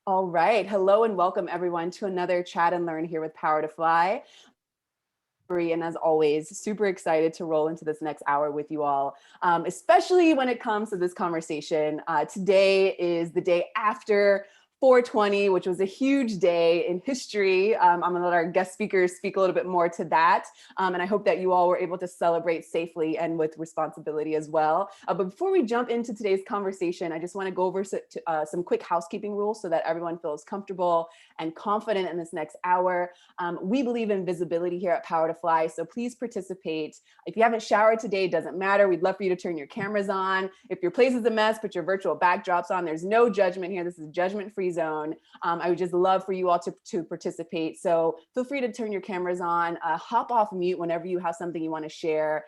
All right. Hello and welcome everyone to another Chat and Learn here with Power to Fly. And as always, super excited to roll into this next hour with you all, especially when it comes to this conversation. Today is the day after 420, which was a huge day in history. I'm going to let our guest speakers speak a little bit more to that. And I hope that you all were able to celebrate safely and with responsibility as well. But before we jump into today's conversation, I just want to go over some quick housekeeping rules so that everyone feels comfortable and confident in this next hour. We believe in visibility here at Power to Fly, so please participate. If you haven't showered today, it doesn't matter. We'd love for you to turn your cameras on. If your place is a mess, put your virtual backdrops on. There's no judgment here. This is a judgment-free zone. I would just love for you all to participate. So feel free to turn your cameras on, hop off mute whenever you have something you want to share.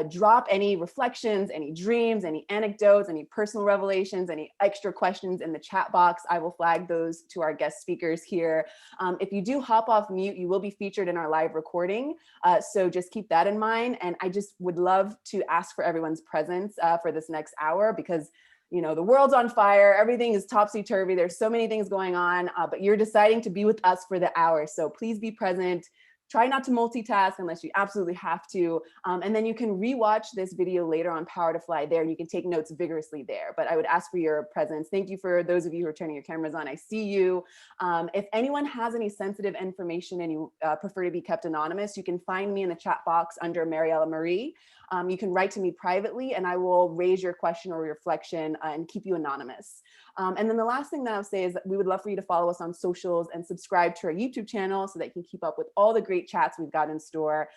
Drop any reflections, any dreams, any anecdotes, any personal revelations, any extra questions in the chat box. I will flag those to our guest speakers here. If you do hop off mute, you will be featured in our live recording. So just keep that in mind. And I just would love to ask for everyone's presence for this next hour, because you know, the world's on fire, everything is topsy-turvy, there's so many things going on, but you're deciding to be with us for the hour. So please be present. Try not to multitask unless you absolutely have to. And then you can rewatch this video later on Power to Fly there, and you can take notes vigorously there. But I would ask for your presence. Thank you for those of you who are turning your cameras on. I see you. If anyone has any sensitive information and you prefer to be kept anonymous, you can find me in the chat box under Mariella Marie. You can write to me privately and I will raise your question or reflection and keep you anonymous. And then the last thing that I'll say is that we would love for you to follow us on socials and subscribe to our YouTube channel so that you can keep up with all the great chats we've got in store.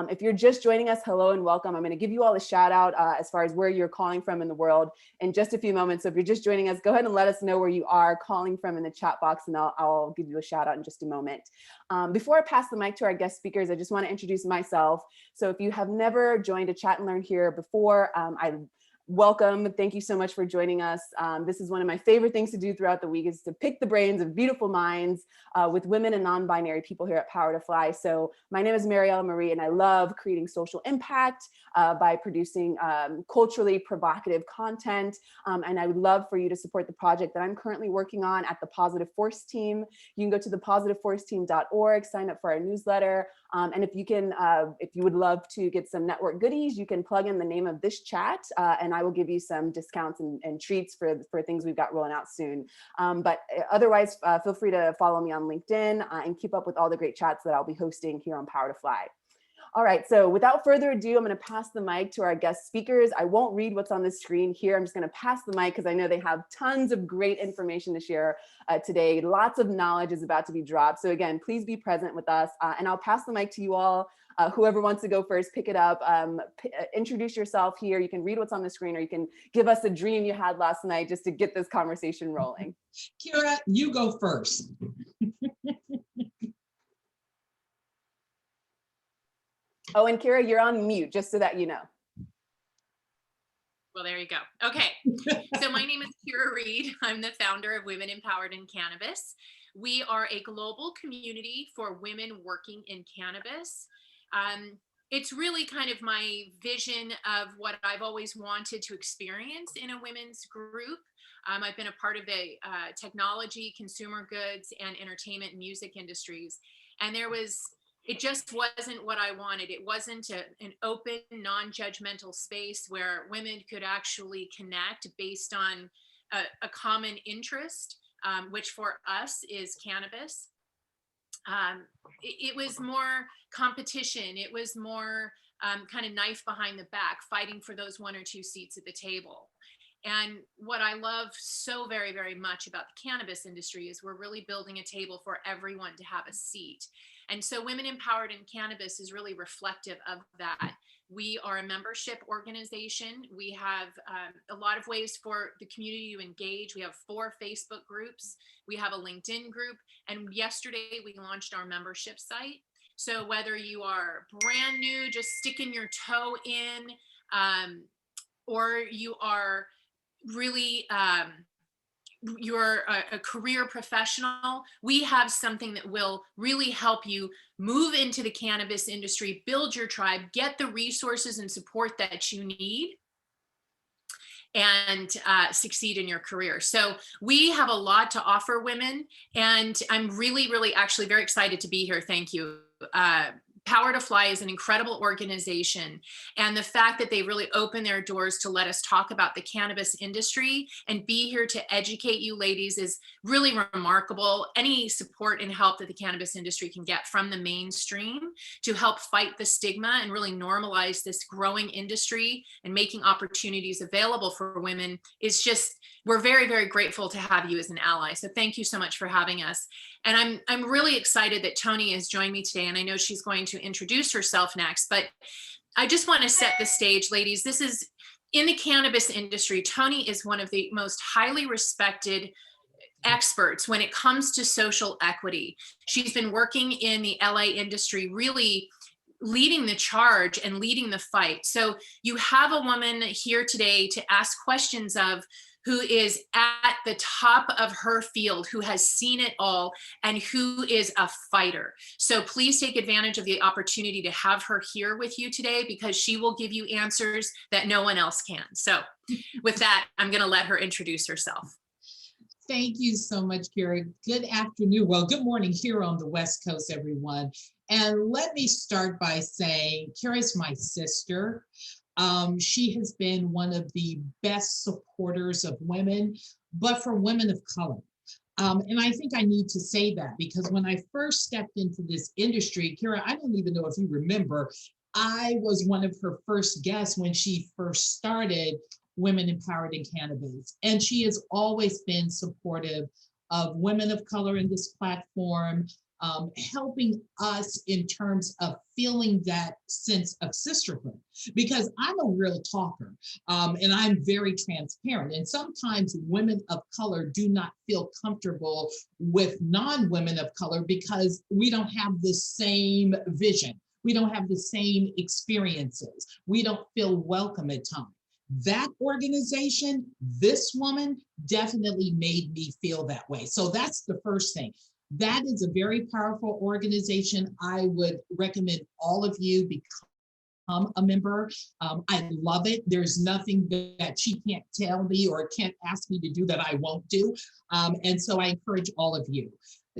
If you're just joining us, hello and welcome. I'm going to give you all a shout out as far as where you're calling from in the world in just a few moments. So if you're just joining us, go ahead and let us know where you are calling from in the chat box, and I'll give you a shout out in just a moment. Before I pass the mic to our guest speakers, I just want to introduce myself. So if you have never joined a Chat and Learn here before, welcome. Thank you so much for joining us. This is one of my favorite things to do throughout the week, is to pick the brains of beautiful minds with women and non-binary people here at Power to Fly. So my name is Mariella Marie, and I love creating social impact by producing culturally provocative content. And I would love for you to support the project that I'm currently working on at the Positive Force Team. You can go to thepositiveforceteam.org, sign up for our newsletter. And if you would love to get some network goodies, you can plug in the name of this chat, and I will give you some discounts and treats for things we've got rolling out soon. But otherwise, feel free to follow me on LinkedIn and keep up with all the great chats that I'll be hosting here on Power to Fly. All right, so without further ado, I'm going to pass the mic to our guest speakers. I won't read what's on the screen here. I'm just going to pass the mic because I know they have tons of great information to share today. Lots of knowledge is about to be dropped. So again, please be present with us, and I'll pass the mic to you all. Whoever wants to go first, pick it up, introduce yourself here. You can read what's on the screen, or you can give us a dream you had last night just to get this conversation rolling. Kira, you go first. Oh, and Kira, you're on mute, just so that you know. Well, there you go. Okay, so my name is Kira Reed. I'm the founder of Women Empowered in Cannabis. We are a global community for women working in cannabis. It's really kind of my vision of what I've always wanted to experience in a women's group. I've been a part of the technology, consumer goods, and entertainment and music industries. And it just wasn't what I wanted. It wasn't an open, non-judgmental space where women could actually connect based on a common interest, which for us is cannabis. It was more competition. It was more kind of knife behind the back, fighting for those one or two seats at the table. And what I love so very, very much about the cannabis industry is we're really building a table for everyone to have a seat. And so Women Empowered in Cannabis is really reflective of that. We are a membership organization. We have a lot of ways for the community to engage. We have 4 Facebook groups. We have a LinkedIn group. And yesterday we launched our membership site. So whether you are brand new, just sticking your toe in, or you are really you're a career professional, we have something that will really help you move into the cannabis industry, build your tribe, get the resources and support that you need. and succeed in your career. So we have a lot to offer women, and I'm really, really actually very excited to be here. Thank you. Power to Fly is an incredible organization. And the fact that they really open their doors to let us talk about the cannabis industry and be here to educate you ladies is really remarkable. Any support and help that the cannabis industry can get from the mainstream to help fight the stigma and really normalize this growing industry and making opportunities available for women is just, we're very, very grateful to have you as an ally. So thank you so much for having us. And I'm really excited that Tony has joined me today, and I know she's going to introduce herself next, but I just want to set the stage, ladies. This is in the cannabis industry. Tony is one of the most highly respected experts when it comes to social equity. She's been working in the LA industry, really leading the charge and leading the fight. So you have a woman here today to ask questions of, who is at the top of her field, who has seen it all, and who is a fighter. So please take advantage of the opportunity to have her here with you today, because she will give you answers that no one else can. So with that, I'm gonna let her introduce herself. Thank you so much, Kira. Good afternoon. Well, good morning here on the West Coast, everyone. And let me start by saying, Kira's my sister. She has been one of the best supporters of women, but for women of color. And I think I need to say that because when I first stepped into this industry, Kira, I don't even know if you remember, I was one of her first guests when she first started Women Empowered in Cannabis. And she has always been supportive of women of color in this platform, helping us in terms of feeling that sense of sisterhood, because I'm a real talker, and I'm very transparent. And sometimes women of color do not feel comfortable with non-women of color because we don't have the same vision. We don't have the same experiences. We don't feel welcome at times. That organization, this woman definitely made me feel that way. So that's the first thing. That is a very powerful organization. I would recommend all of you become a member. I love it. There's nothing that she can't tell me or can't ask me to do that I won't do. And so I encourage all of you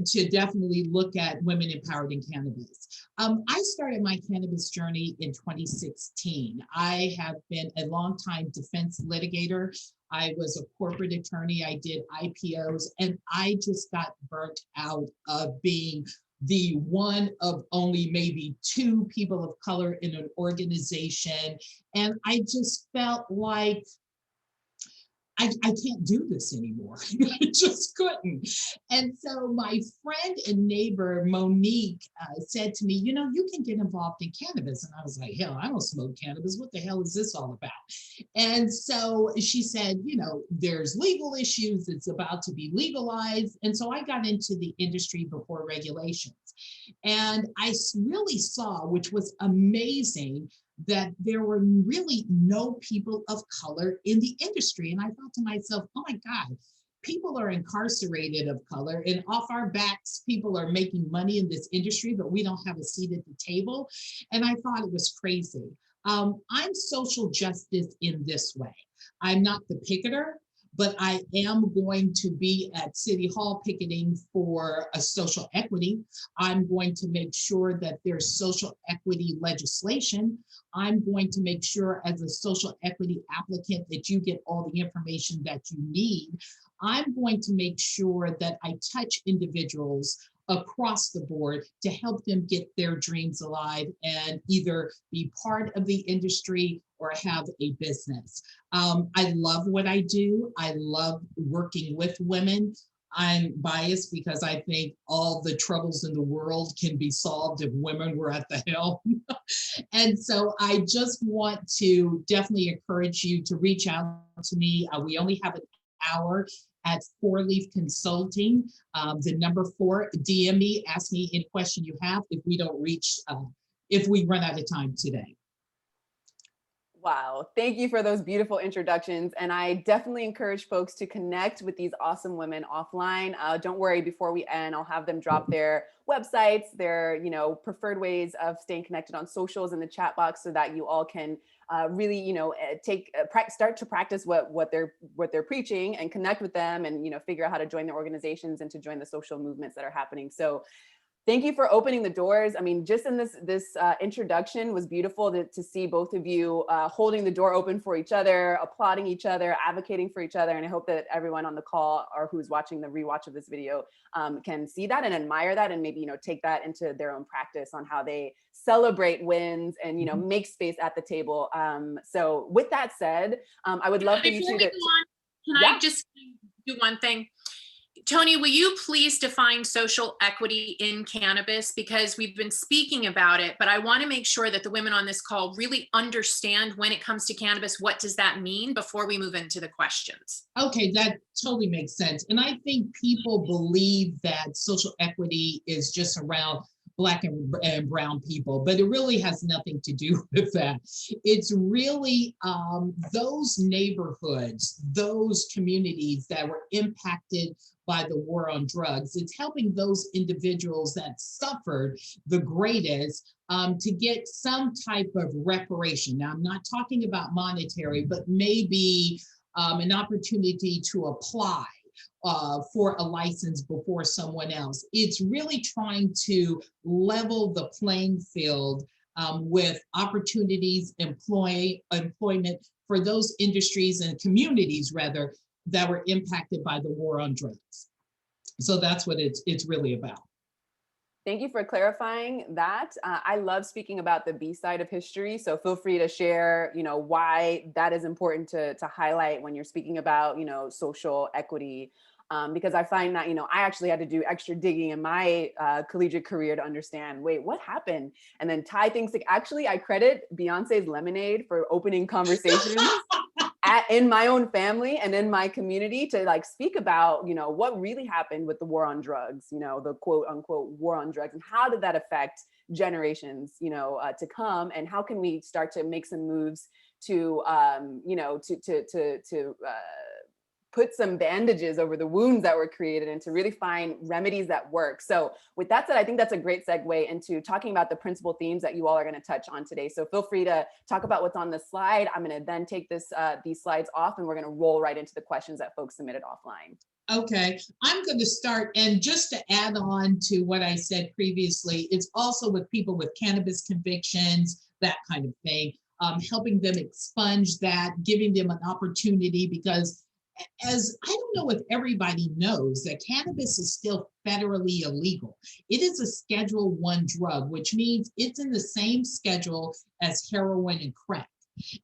to definitely look at Women Empowered in Cannabis. I started my cannabis journey in 2016. I have been a longtime defense litigator. I was a corporate attorney. I did IPOs, and I just got burnt out of being the one of only maybe 2 people of color in an organization. And I just felt like I can't do this anymore. I just couldn't. And so my friend and neighbor, Monique, said to me, you know, you can get involved in cannabis. And I was like, hell, I don't smoke cannabis. What the hell is this all about? And so she said, you know, there's legal issues. It's about to be legalized. And so I got into the industry before regulations. And I really saw, which was amazing, that there were really no people of color in the industry. And I thought to myself, oh my God, people are incarcerated of color, and off our backs, people are making money in this industry, but we don't have a seat at the table. And I thought it was crazy. I'm social justice in this way. I'm not the picketer, but I am going to be at City Hall picketing for a social equity. I'm going to make sure that there's social equity legislation. I'm going to make sure as a social equity applicant that you get all the information that you need. I'm going to make sure that I touch individuals across the board to help them get their dreams alive and either be part of the industry or have a business. I love what I do. I love working with women. I'm biased because I think all the troubles in the world can be solved if women were at the helm. And so I just want to definitely encourage you to reach out to me. We only have an hour at 4 Leaf Consulting. The number 4, DM me, ask me any question you have if we don't reach, if we run out of time today. Wow. Thank you for those beautiful introductions. And I definitely encourage folks to connect with these awesome women offline. Don't worry, before we end, I'll have them drop their websites, their, preferred ways of staying connected on socials in the chat box so that you all can really, start to practice what they're preaching and connect with them and, figure out how to join their organizations and to join the social movements that are happening. So thank you for opening the doors. I mean, just in this introduction was beautiful to see both of you holding the door open for each other, applauding each other, advocating for each other. And I hope that everyone on the call or who's watching the rewatch of this video can see that and admire that and maybe, take that into their own practice on how they celebrate wins and, make space at the table. So with that said, I would love for you two to. Can I just do one thing? Tony, will you please define social equity in cannabis? Because we've been speaking about it, but I want to make sure that the women on this call really understand when it comes to cannabis, what does that mean before we move into the questions? Okay, that totally makes sense. And I think people believe that social equity is just around Black and brown people, but it really has nothing to do with that. It's really those neighborhoods, those communities that were impacted by the war on drugs. It's helping those individuals that suffered the greatest to get some type of reparation. Now, I'm not talking about monetary, but maybe an opportunity to apply for a license before someone else. It's really trying to level the playing field with opportunities, employment for those industries and communities, rather, that were impacted by the war on drugs. So that's what it's really about. Thank you for clarifying that. I love speaking about the B side of history. So feel free to share, why that is important to highlight when you're speaking about, social equity. Because I find that, I actually had to do extra digging in my collegiate career to understand, wait, what happened? And then tie things to, actually, I credit Beyonce's Lemonade for opening conversations in my own family and in my community to speak about, what really happened with the war on drugs, the quote unquote war on drugs, and how did that affect generations, to come, and how can we start to make some moves to, put some bandages over the wounds that were created and to really find remedies that work. So with that said, I think that's a great segue into talking about the principal themes that you all are going to touch on today. So feel free to talk about what's on the slide. I'm going to then take these slides off and we're going to roll right into the questions that folks submitted offline. Okay, I'm going to start, and just to add on to what I said previously, it's also with people with cannabis convictions, that kind of thing, helping them expunge that, giving them an opportunity, because as I don't know if everybody knows that cannabis is still federally illegal. It is a Schedule I drug, which means it's in the same schedule as heroin and crack.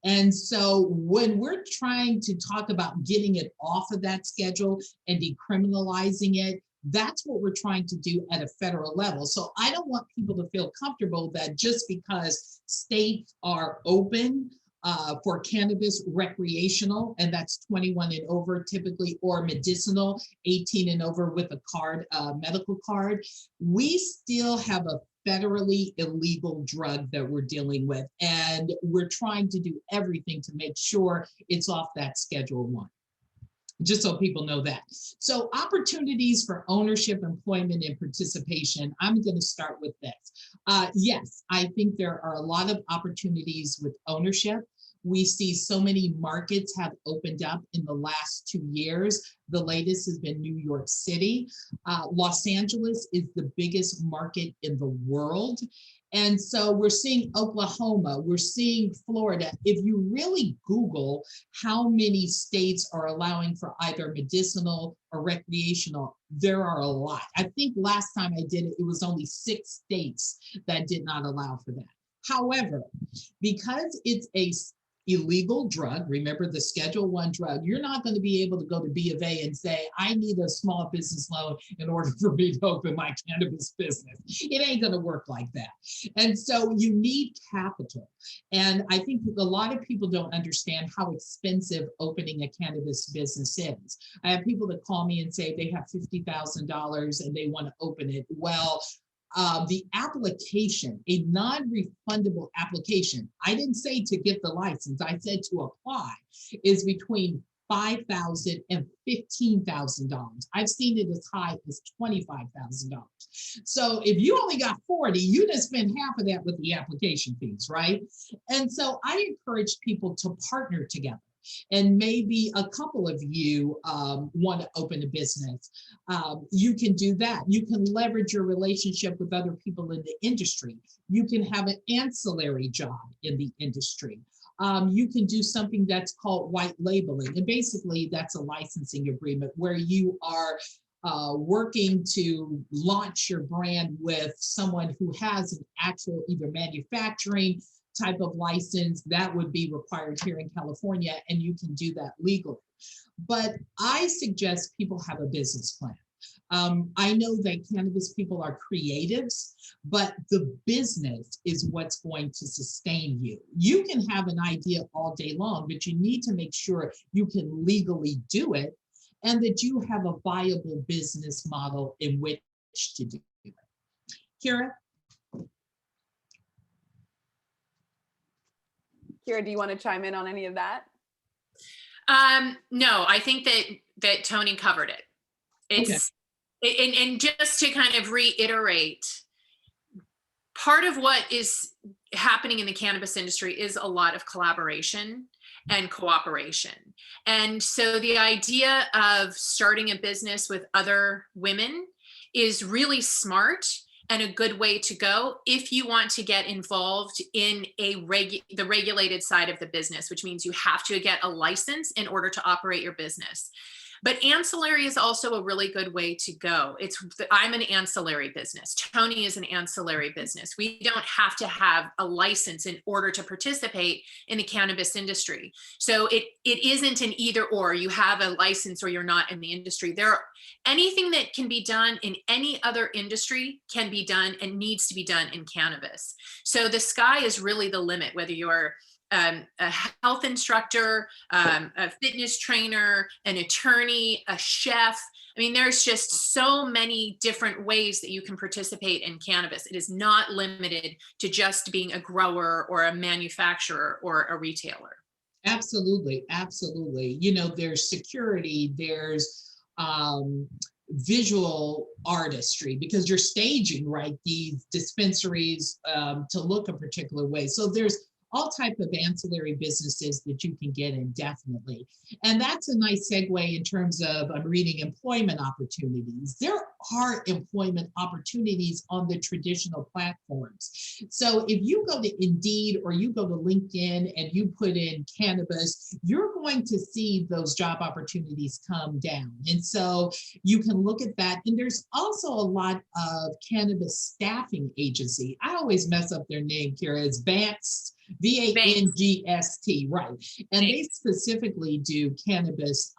And so when we're trying to talk about getting it off of that schedule and decriminalizing it, that's what we're trying to do at a federal level. So I don't want people to feel comfortable that just because states are open for cannabis recreational, and that's 21 and over typically, or medicinal, 18 and over with a card, medical card, we still have a federally illegal drug that we're dealing with. And we're trying to do everything to make sure it's off that Schedule I, just so people know that. So opportunities for ownership, employment, and participation. I'm going to start with this. Yes, I think there are a lot of opportunities with ownership. We see so many markets have opened up in the last 2 years. The latest has been New York City. Los Angeles is the biggest market in the world. And so we're seeing Oklahoma, we're seeing Florida. If you really Google how many states are allowing for either medicinal or recreational, there are a lot. I think last time I did it, it was only 6 states that did not allow for that. However, because it's a illegal drug, remember the Schedule I drug, you're not going to be able to go to B of A and say, I need a small business loan in order for me to open my cannabis business. It ain't going to work like that. And so you need capital. And I think a lot of people don't understand how expensive opening a cannabis business is. I have people that call me and say they have $50,000 and they want to open it. Well, the application, a non-refundable application, I didn't say to get the license, I said to apply, is between $5,000 and $15,000. I've seen it as high as $25,000. So if you only got 40, you just spend half of that with the application fees, right? And so I encourage people to partner together. And maybe a couple of you want to open a business. You can do that. You can leverage your relationship with other people in the industry. You can have an ancillary job in the industry. You can do something that's called white labeling. And basically, that's a licensing agreement where you are working to launch your brand with someone who has an actual either manufacturing type of license that would be required here in California, and you can do that legally. But I suggest people have a business plan. I know that cannabis people are creatives, but the business is what's going to sustain you. You can have an idea all day long, but you need to make sure you can legally do it and that you have a viable business model in which to do it. Kira? Kira, do you want to chime in on any of that? No, I think that Tony covered it. It's okay. And just to kind of reiterate, part of what is happening in the cannabis industry is a lot of collaboration and cooperation. And so the idea of starting a business with other women is really smart and a good way to go if you want to get involved in the regulated side of the business, which means you have to get a license in order to operate your business. But ancillary is also a really good way to go. I'm an ancillary business. Tony is an ancillary business. We don't have to have a license in order to participate in the cannabis industry. So it isn't an either or. You have a license or you're not in the industry. Anything that can be done in any other industry can be done and needs to be done in cannabis. So the sky is really the limit, whether you're a health instructor, a fitness trainer, an attorney, a chef. I mean, there's just so many different ways that you can participate in cannabis. It is not limited to just being a grower or a manufacturer or a retailer. Absolutely, absolutely. You know, there's security, there's visual artistry, because you're staging, right, these dispensaries to look a particular way. So there's all type of ancillary businesses that you can get in, definitely. And that's a nice segue in terms of, I'm reading employment opportunities. There are employment opportunities on the traditional platforms. So if you go to Indeed or you go to LinkedIn and you put in cannabis, you're going to see those job opportunities come down. And so you can look at that. And there's also a lot of cannabis staffing agency. I always mess up their name, Kira. It's Vangst. VANGST, right. And they specifically do cannabis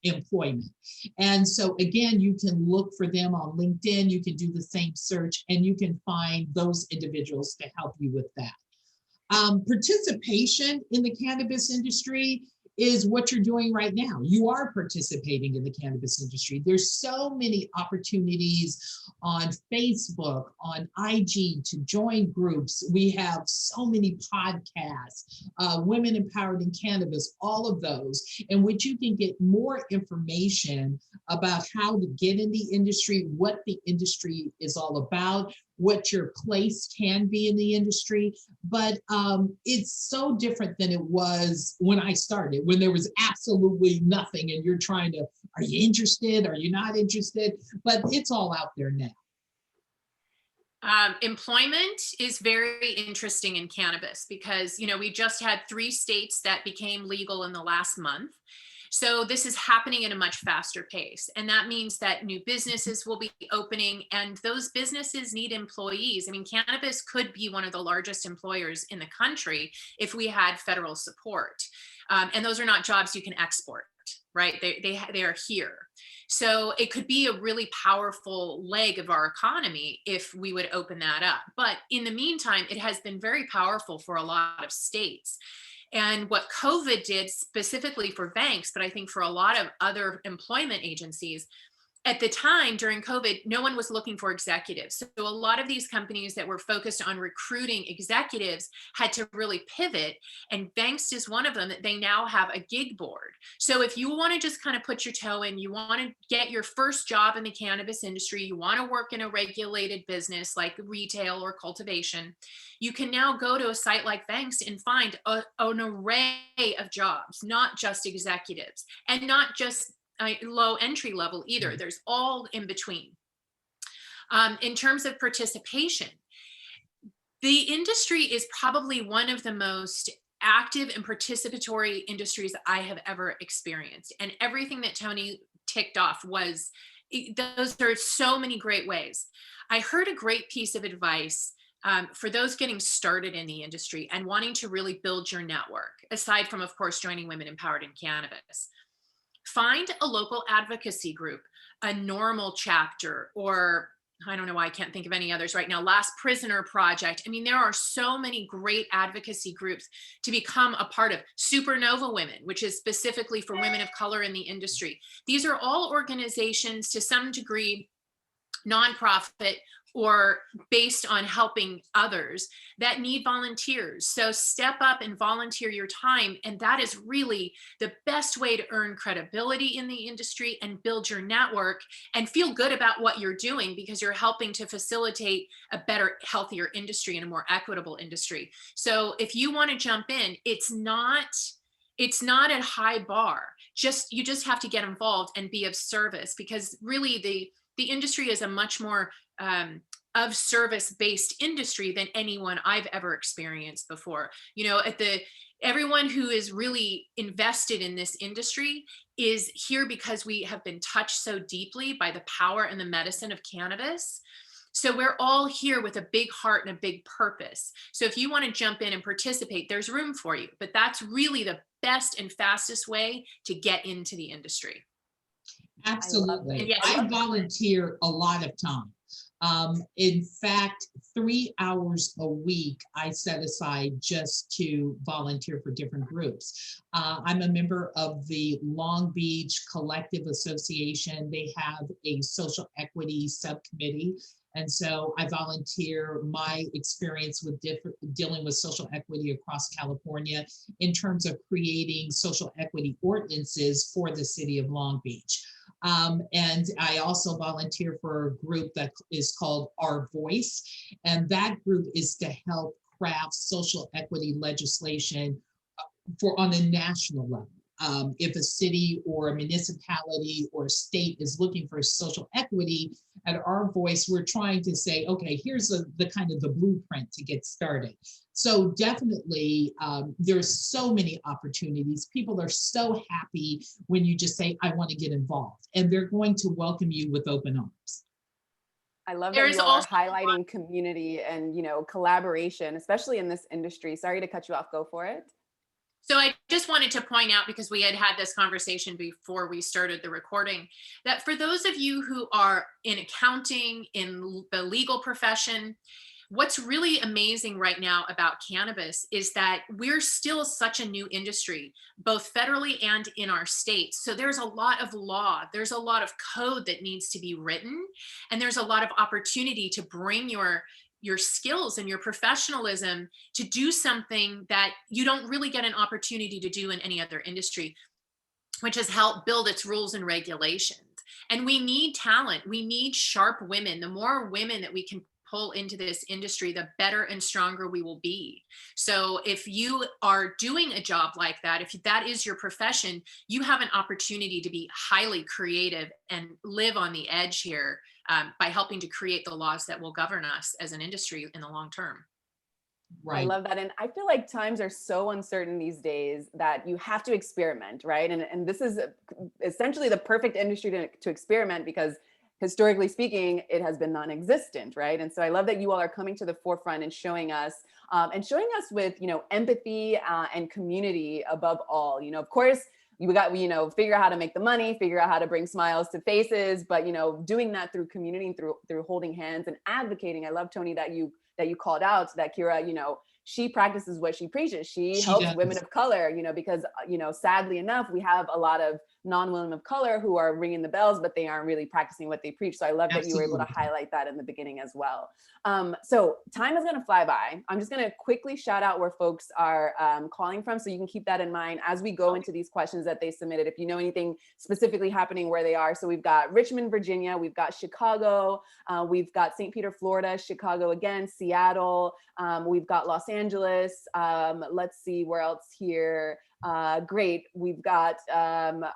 employment. And so again, you can look for them on LinkedIn, you can do the same search, and you can find those individuals to help you with that. Participation in the cannabis industry is what you're doing right now. You are participating in the cannabis industry. There's so many opportunities on Facebook, on IG to join groups. We have so many podcasts, Women Empowered in Cannabis, all of those, in which you can get more information about how to get in the industry, what the industry is all about, what your place can be in the industry. But it's so different than it was when I started, when there was absolutely nothing and you're trying to, are you interested? Are you not interested? But it's all out there now. Employment is very interesting in cannabis because, you know, we just had 3 states that became legal in the last month. So this is happening at a much faster pace. And that means that new businesses will be opening and those businesses need employees. I mean, cannabis could be one of the largest employers in the country if we had federal support. And those are not jobs you can export, right? They are here. So it could be a really powerful leg of our economy if we would open that up. But in the meantime, it has been very powerful for a lot of states. And what COVID did specifically for banks, but I think for a lot of other employment agencies, at the time during COVID, no one was looking for executives. So a lot of these companies that were focused on recruiting executives had to really pivot. And Bankst is one of them, that they now have a gig board. So if you want to just kind of put your toe in, you want to get your first job in the cannabis industry, you want to work in a regulated business like retail or cultivation, you can now go to a site like Bankst and find an array of jobs, not just executives and not just low entry level either. There's all in between. In terms of participation, the industry is probably one of the most active and participatory industries I have ever experienced. And everything that Tony ticked off was, those are so many great ways. I heard a great piece of advice for those getting started in the industry and wanting to really build your network, aside from, of course, joining Women Empowered in Cannabis. Find a local advocacy group, a normal chapter, or I don't know why I can't think of any others right now, Last Prisoner Project. I mean, there are so many great advocacy groups to become a part of. Supernova Women, which is specifically for women of color in the industry. These are all organizations to some degree, nonprofit or based on helping others that need volunteers. So step up and volunteer your time. And that is really the best way to earn credibility in the industry and build your network and feel good about what you're doing, because you're helping to facilitate a better, healthier industry and a more equitable industry. So if you want to jump in, it's not a high bar. You just have to get involved and be of service, because really the industry is a much more of service-based industry than anyone I've ever experienced before. You know, everyone who is really invested in this industry is here because we have been touched so deeply by the power and the medicine of cannabis. So we're all here with a big heart and a big purpose. So if you want to jump in and participate, there's room for you. But that's really the best and fastest way to get into the industry. Absolutely. Yes. I volunteer a lot of time. In fact, 3 hours a week I set aside just to volunteer for different groups. I'm a member of the Long Beach Collective Association. They have a social equity subcommittee. And so I volunteer my experience with dealing with social equity across California in terms of creating social equity ordinances for the city of Long Beach. And I also volunteer for a group that is called Our Voice. And that group is to help craft social equity legislation on a national level. If a city or a municipality or a state is looking for social equity, at Our Voice, we're trying to say, okay, here's the kind of the blueprint to get started. So definitely, there's so many opportunities. People are so happy when you just say, I want to get involved, and they're going to welcome you with open arms. I love that you all are highlighting community and, collaboration, especially in this industry. Sorry to cut you off. Go for it. So I just wanted to point out, because we had this conversation before we started the recording, that for those of you who are in accounting, in the legal profession, what's really amazing right now about cannabis is that we're still such a new industry, both federally and in our states. So there's a lot of law, there's a lot of code that needs to be written, and there's a lot of opportunity to bring your skills and your professionalism to do something that you don't really get an opportunity to do in any other industry, which has helped build its rules and regulations. And we need talent. We need sharp women. The more women that we can pull into this industry, the better and stronger we will be. So if you are doing a job like that, if that is your profession, you have an opportunity to be highly creative and live on the edge here by helping to create the laws that will govern us as an industry in the long term. Right. I love that. And I feel like times are so uncertain these days that you have to experiment, right? And this is essentially the perfect industry to experiment, because historically speaking, it has been non-existent, right? And so I love that you all are coming to the forefront and showing us with, empathy and community above all. Of course, we got, figure out how to make the money, figure out how to bring smiles to faces, but, doing that through community, through holding hands and advocating. I love, Tony, that you called out that Kira, she practices what she preaches. She helps women of color, because, sadly enough, we have a lot of non-women of color who are ringing the bells, but they aren't really practicing what they preach. So I love that you were able to highlight that in the beginning as well. So time is going to fly by. I'm just going to quickly shout out where folks are calling from, so you can keep that in mind as we go into these questions that they submitted, if you know anything specifically happening where they are. So we've got Richmond, Virginia, we've got Chicago, we've got St. Peter, Florida, Chicago again, Seattle, we've got Los Angeles, let's see where else here. Great. We've got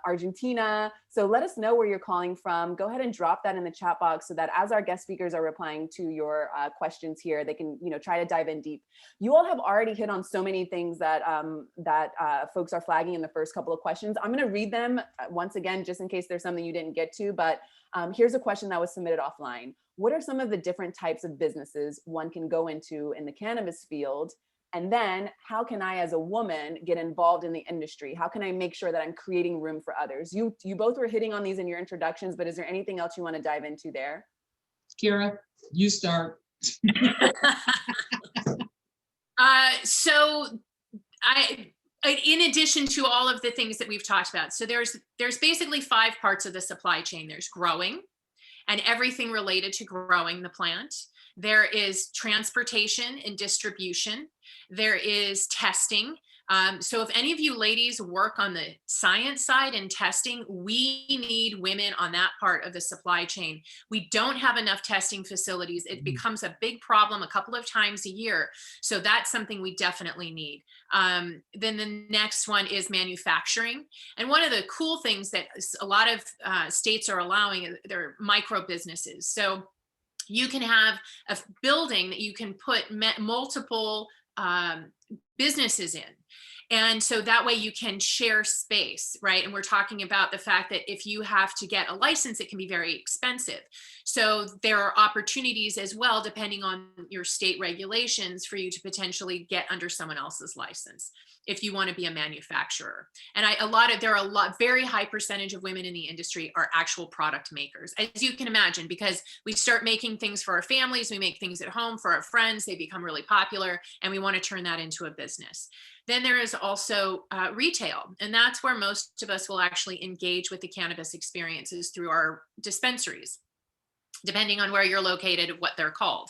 Argentina. So let us know where you're calling from. Go ahead and drop that in the chat box so that as our guest speakers are replying to your questions here, they can, try to dive in deep. You all have already hit on so many things that folks are flagging in the first couple of questions. I'm going to read them once again, just in case there's something you didn't get to, but here's a question that was submitted offline. What are some of the different types of businesses one can go into in the cannabis field? And then how can I, as a woman, get involved in the industry? How can I make sure that I'm creating room for others? You both were hitting on these in your introductions, but is there anything else you want to dive into there? Kira, you start. So in addition to all of the things that we've talked about, so there's basically 5 parts of the supply chain. There's growing and everything related to growing the plant. There is transportation and distribution. There is testing. So if any of you ladies work on the science side and testing, we need women on that part of the supply chain. We don't have enough testing facilities. It becomes a big problem a couple of times a year. So that's something we definitely need. Then the next one is manufacturing. And one of the cool things that a lot of states are allowing, they're micro businesses. So you can have a building that you can put multiple businesses in. And so that way you can share space, right? And we're talking about the fact that if you have to get a license, it can be very expensive. So there are opportunities as well, depending on your state regulations, for you to potentially get under someone else's license if you want to be a manufacturer. And very high percentage of women in the industry are actual product makers, as you can imagine, because we start making things for our families, we make things at home for our friends, they become really popular, and we want to turn that into a business. Then there is also retail, and that's where most of us will actually engage with the cannabis experiences through our dispensaries, depending on where you're located, what they're called.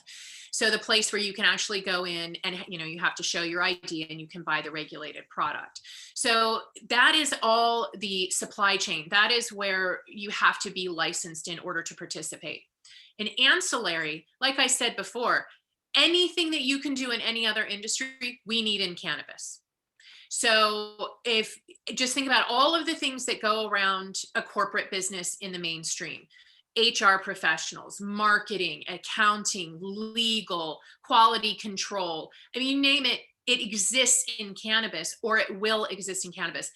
So the place where you can actually go in and, you have to show your ID and you can buy the regulated product. So that is all the supply chain. That is where you have to be licensed in order to participate. In ancillary, like I said before, anything that you can do in any other industry, we need in cannabis. So if just think about all of the things that go around a corporate business in the mainstream: HR professionals, marketing, accounting, legal, quality control. I mean, you name it, it exists in cannabis, or it will exist in cannabis.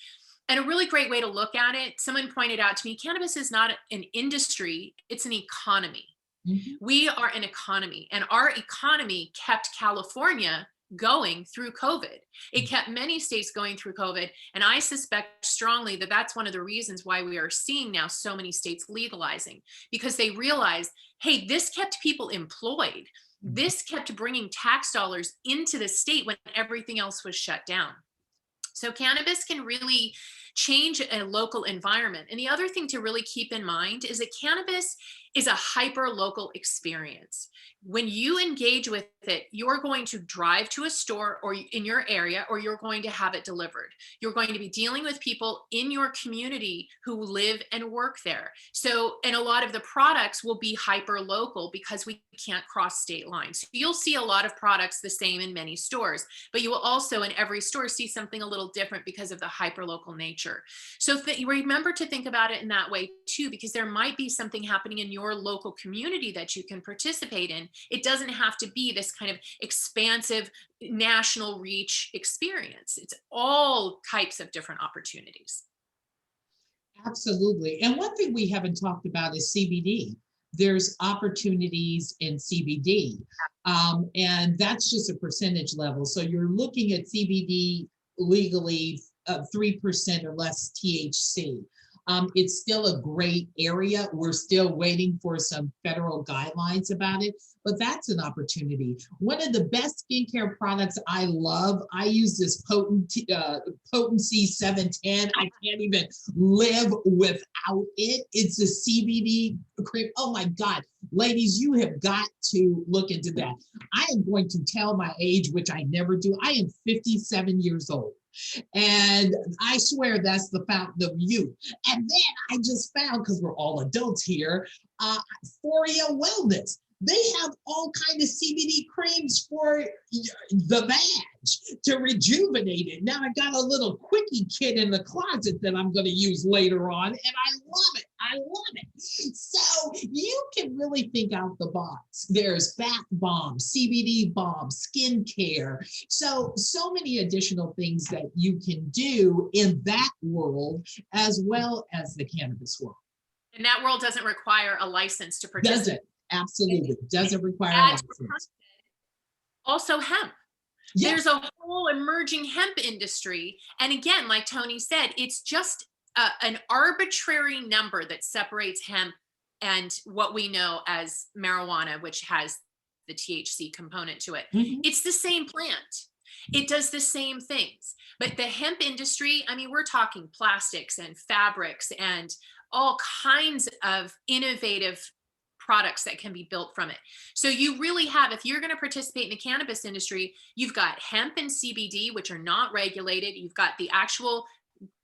And a really great way to look at it, someone pointed out to me, cannabis is not an industry, it's an economy. Mm-hmm. We are an economy, and our economy kept California going through COVID. It kept many states going through COVID. And I suspect strongly that that's one of the reasons why we are seeing now so many states legalizing, because they realized, hey, this kept people employed. This kept bringing tax dollars into the state when everything else was shut down. So cannabis can really change a local environment. And the other thing to really keep in mind is that cannabis is a hyper local experience. When you engage with it, you're going to drive to a store or in your area, or you're going to have it delivered. You're going to be dealing with people in your community who live and work there. So, and a lot of the products will be hyper local because we can't cross state lines. You'll see a lot of products the same in many stores, but you will also in every store see something a little different because of the hyper local nature. So remember to think about it in that way too, because there might be something happening in your local community that you can participate in. It doesn't have to be this kind of expansive national reach experience. It's all types of different opportunities. Absolutely. And one thing we haven't talked about is CBD. There's opportunities in CBD, and that's just a percentage level. So you're looking at CBD legally 3% or less THC. It's still a great area. We're still waiting for some federal guidelines about it, but that's an opportunity. One of the best skincare products I love, I use this Potency 710. I can't even live without it. It's a CBD cream. Oh my God. Ladies, you have got to look into that. I am going to tell my age, which I never do. I am 57 years old. And I swear that's the fountain of youth. And then I just found, because we're all adults here, Foria Wellness. They have all kind of CBD creams for the badge to rejuvenate it. Now I got a little quickie kit in the closet that I'm going to use later on, and I love it. I love it. So you can really think out the box. There's bath bombs, CBD bombs, skin care. So many additional things that you can do in that world as well as the cannabis world. And that world doesn't require a license to participate. Doesn't. Absolutely. Doesn't require a license. Also hemp. Yes. There's a whole emerging hemp industry. And again, like Tony said, it's just an arbitrary number that separates hemp and what we know as marijuana, which has the THC component to it. Mm-hmm. It's the same plant. It does the same things. But the hemp industry, I mean, we're talking plastics and fabrics and all kinds of innovative products that can be built from it. So you really have, if you're going to participate in the cannabis industry, you've got hemp and CBD, which are not regulated. You've got the actual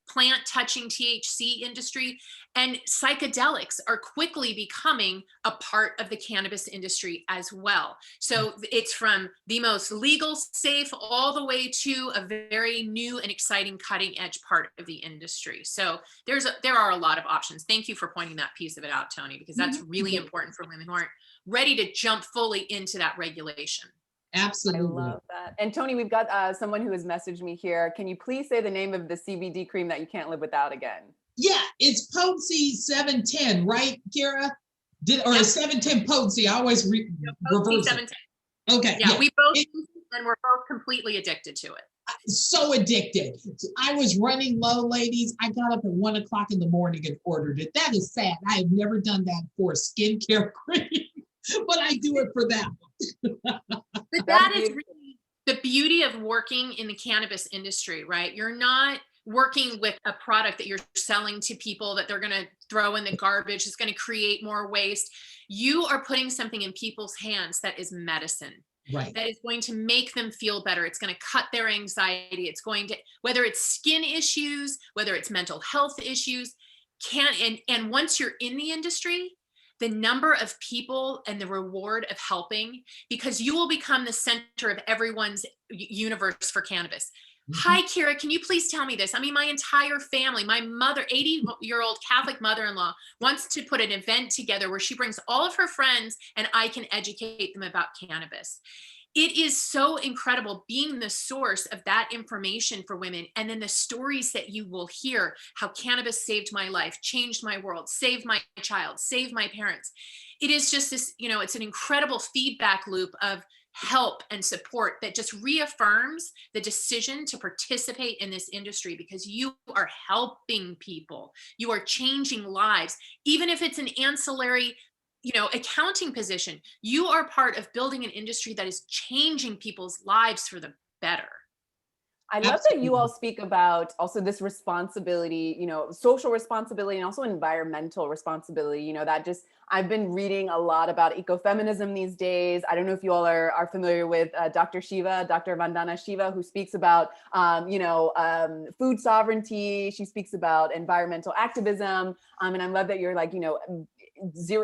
plant touching THC industry, and psychedelics are quickly becoming a part of the cannabis industry as well. So it's from the most legal, safe, all the way to a very new and exciting cutting edge part of the industry. So there are a lot of options. Thank you for pointing that piece of it out, Tony, because that's really important for women who aren't ready to jump fully into that regulation. Absolutely. I love that. And Tony, we've got someone who has messaged me here. Can you please say the name of the CBD cream that you can't live without again? Yeah, it's Potency 710, right, Kira? Or 710 Potency. I always reverse 710. It. Okay. Yeah, we both use it, and we're both completely addicted to it. So addicted. I was running low, ladies. I got up at 1 o'clock in the morning and ordered it. That is sad. I have never done that for a skincare cream, but I do it for that one. But that is really the beauty of working in the cannabis industry, right? You're not working with a product that you're selling to people that they're going to throw in the garbage. It's going to create more waste. You are putting something in people's hands that is medicine. Right. That is going to make them feel better. It's going to cut their anxiety. It's going to, whether it's skin issues, whether it's mental health issues, and once you're in the industry, the number of people and the reward of helping, because you will become the center of everyone's universe for cannabis. Mm-hmm. Hi, Kira, can you please tell me this? I mean, my entire family, my mother, 80-year-old Catholic mother-in-law, wants to put an event together where she brings all of her friends and I can educate them about cannabis. It is so incredible being the source of that information for women. And then the stories that you will hear, how cannabis saved my life, changed my world, saved my child, saved my parents. It is just this, it's an incredible feedback loop of help and support that just reaffirms the decision to participate in this industry, because you are helping people. You are changing lives, even if it's an ancillary accounting position. You are part of building an industry that is changing people's lives for the better. I love that you all speak about also this responsibility, social responsibility and also environmental responsibility, I've been reading a lot about ecofeminism these days. I don't know if you all are familiar with Dr. Vandana Shiva, who speaks about, food sovereignty. She speaks about environmental activism. And I love that you're like,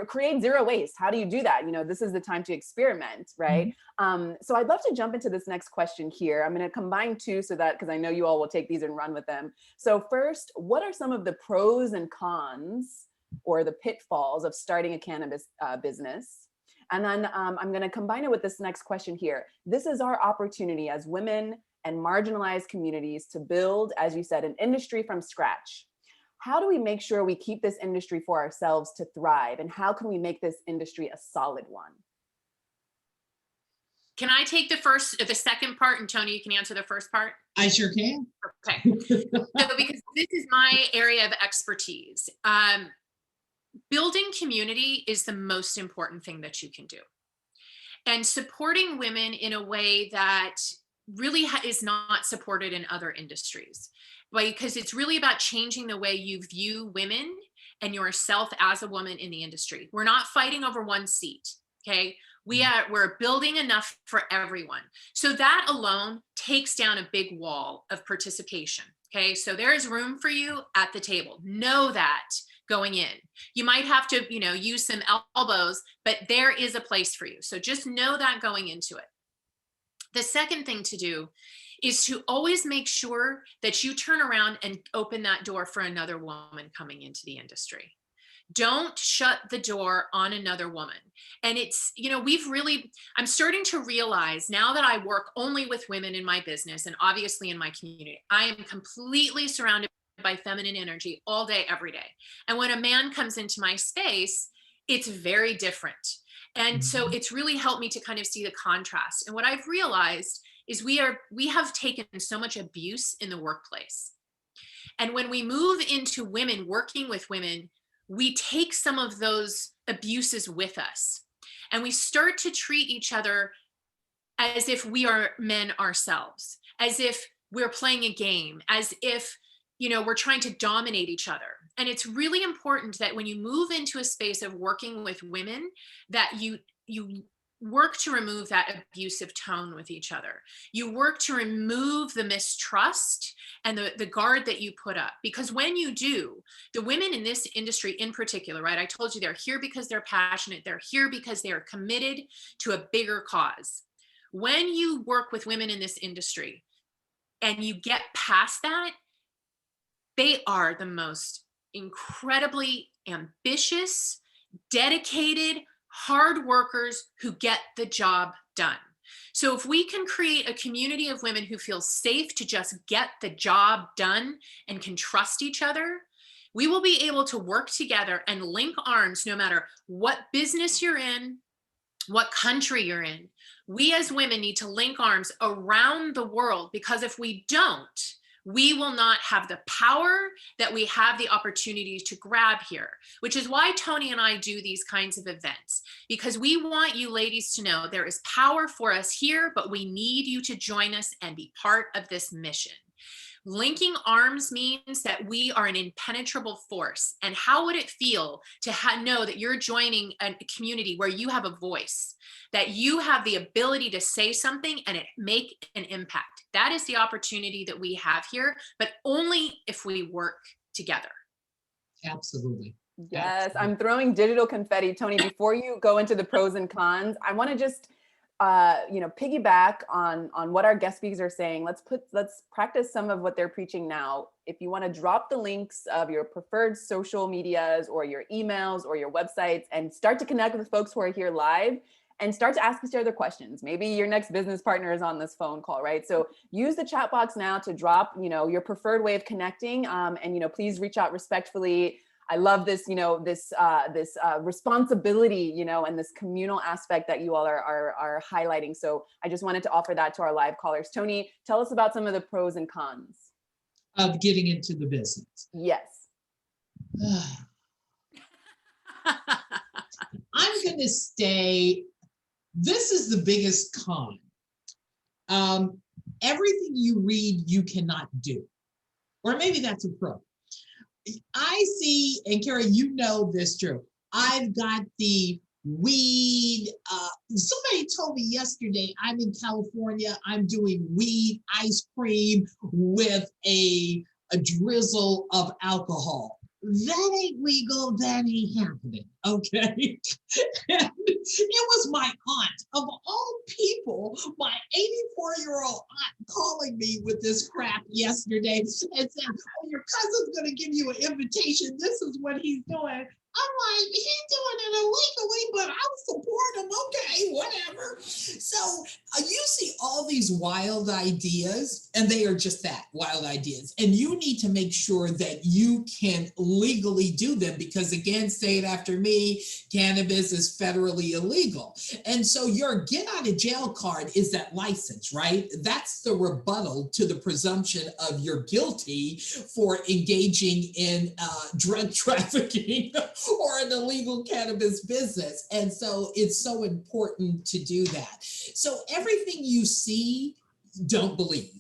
create zero waste. How do you do that? This is the time to experiment, right? Mm-hmm. So I'd love to jump into this next question here. I'm going to combine two because I know you all will take these and run with them. So first, what are some of the pros and cons or the pitfalls of starting a cannabis business? And then I'm going to combine it with this next question here. This is our opportunity as women and marginalized communities to build, as you said, an industry from scratch. How do we make sure we keep this industry for ourselves to thrive? And how can we make this industry a solid one? Can I take the second part, and Tony, you can answer the first part? I sure can. Okay. So because this is my area of expertise, building community is the most important thing that you can do. And supporting women in a way that really is not supported in other industries. Because it's really about changing the way you view women and yourself as a woman in the industry. We're not fighting over one seat, okay? We're building enough for everyone. So that alone takes down a big wall of participation. Okay, so there is room for you at the table. Know that going in. You might have to, use some elbows, but there is a place for you. So just know that going into it. The second thing to do is to always make sure that you turn around and open that door for another woman coming into the industry. Don't shut the door on another woman. And it's, I'm starting to realize now that I work only with women in my business and obviously in my community, I am completely surrounded by feminine energy all day, every day. And when a man comes into my space, it's very different. And so it's really helped me to kind of see the contrast. And what I've realized is we have taken so much abuse in the workplace. And when we move into women working with women, we take some of those abuses with us and we start to treat each other as if we are men ourselves, as if we're playing a game, as if, we're trying to dominate each other. And it's really important that when you move into a space of working with women, that you work to remove that abusive tone with each other. You work to remove the mistrust and the guard that you put up. Because when you do, the women in this industry in particular, right? I told you they're here because they're passionate. They're here because they are committed to a bigger cause. When you work with women in this industry and you get past that, they are the most incredibly ambitious, dedicated, hard workers who get the job done. So if we can create a community of women who feel safe to just get the job done and can trust each other, we will be able to work together and link arms no matter what business you're in, what country you're in. We as women need to link arms around the world, because if we don't, we will not have the power that we have the opportunity to grab here, which is why Tony and I do these kinds of events, because we want you ladies to know there is power for us here, but we need you to join us and be part of this mission. Linking arms means that we are an impenetrable force. And how would it feel to know that you're joining a community where you have a voice, that you have the ability to say something and it make an impact? That is the opportunity that we have here, but only if we work together. Absolutely. Yes, I'm throwing digital confetti. Tony, before you go into the pros and cons, I want to just piggyback on what our guest speakers are saying. Let's practice some of what they're preaching now. If you want to drop the links of your preferred social medias or your emails or your websites and start to connect with folks who are here live and start to ask each other questions. Maybe your next business partner is on this phone call, right? So use the chat box now to drop, your preferred way of connecting. And please reach out respectfully. I love this, this responsibility, and this communal aspect that you all are highlighting. So I just wanted to offer that to our live callers. Tony, tell us about some of the pros and cons of getting into the business. Yes. I'm going to say this is the biggest con. Everything you read, you cannot do. Or maybe that's a pro. I see, and Carrie, you know this, Drew. I've got the weed. Somebody told me yesterday, I'm in California, I'm doing weed ice cream with a drizzle of alcohol. That ain't legal, that ain't happening, okay? And it was my aunt, of all people, my 84-year-old aunt calling me with this crap yesterday and said, oh, your cousin's gonna give you an invitation, this is what he's doing. I'm like, he's doing it illegally, but I'll support him, okay, whatever. So you see all these wild ideas, and they are just that, wild ideas. And you need to make sure that you can legally do them because, again, say it after me, cannabis is federally illegal. And so your get out of jail card is that license, right? That's the rebuttal to the presumption of you're guilty for engaging in drug trafficking or an illegal cannabis business. And so it's so important to do that. So everything you see, don't believe.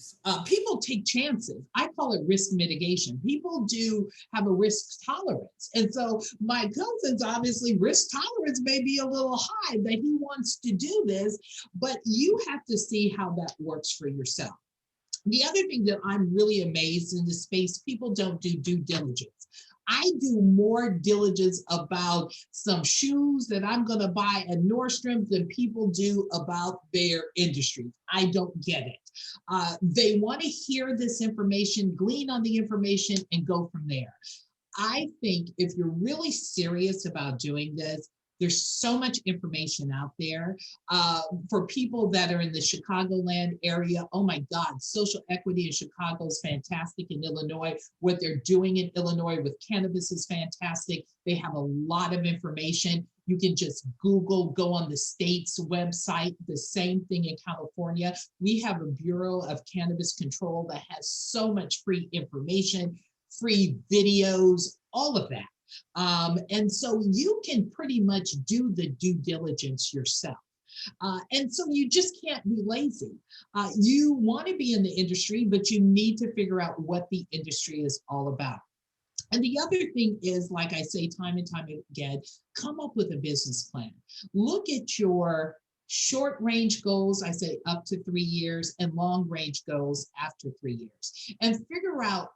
People take chances. I call it risk mitigation. People do have a risk tolerance. And so my cousin's obviously risk tolerance may be a little high, but he wants to do this, but you have to see how that works for yourself. The other thing that I'm really amazed in this space, people don't do due diligence. I do more diligence about some shoes that I'm going to buy at Nordstrom than people do about their industry. I don't get it. They want to hear this information, glean on the information, and go from there. I think if you're really serious about doing this, there's so much information out there. For people that are in the Chicagoland area, oh my God, social equity in Chicago is fantastic. In Illinois, what they're doing in Illinois with cannabis is fantastic. They have a lot of information. You can just Google, go on the state's website, the same thing in California. We have a Bureau of Cannabis Control that has so much free information, free videos, all of that. And so you can pretty much do the due diligence yourself. And so you just can't be lazy. You want to be in the industry, but you need to figure out what the industry is all about. And the other thing is, like I say time and time again, come up with a business plan. Look at your short range goals, I say up to 3 years, and long range goals after 3 years. And figure out,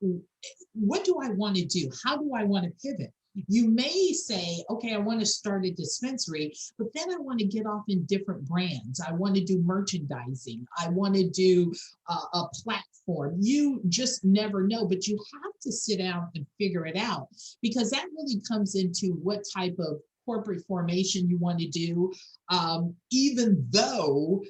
what do I want to do? How do I want to pivot? You may say, okay, I want to start a dispensary, but then I want to get off in different brands. I want to do merchandising. I want to do a platform. You just never know, but you have to sit down and figure it out, because that really comes into what type of corporate formation you want to do. Even though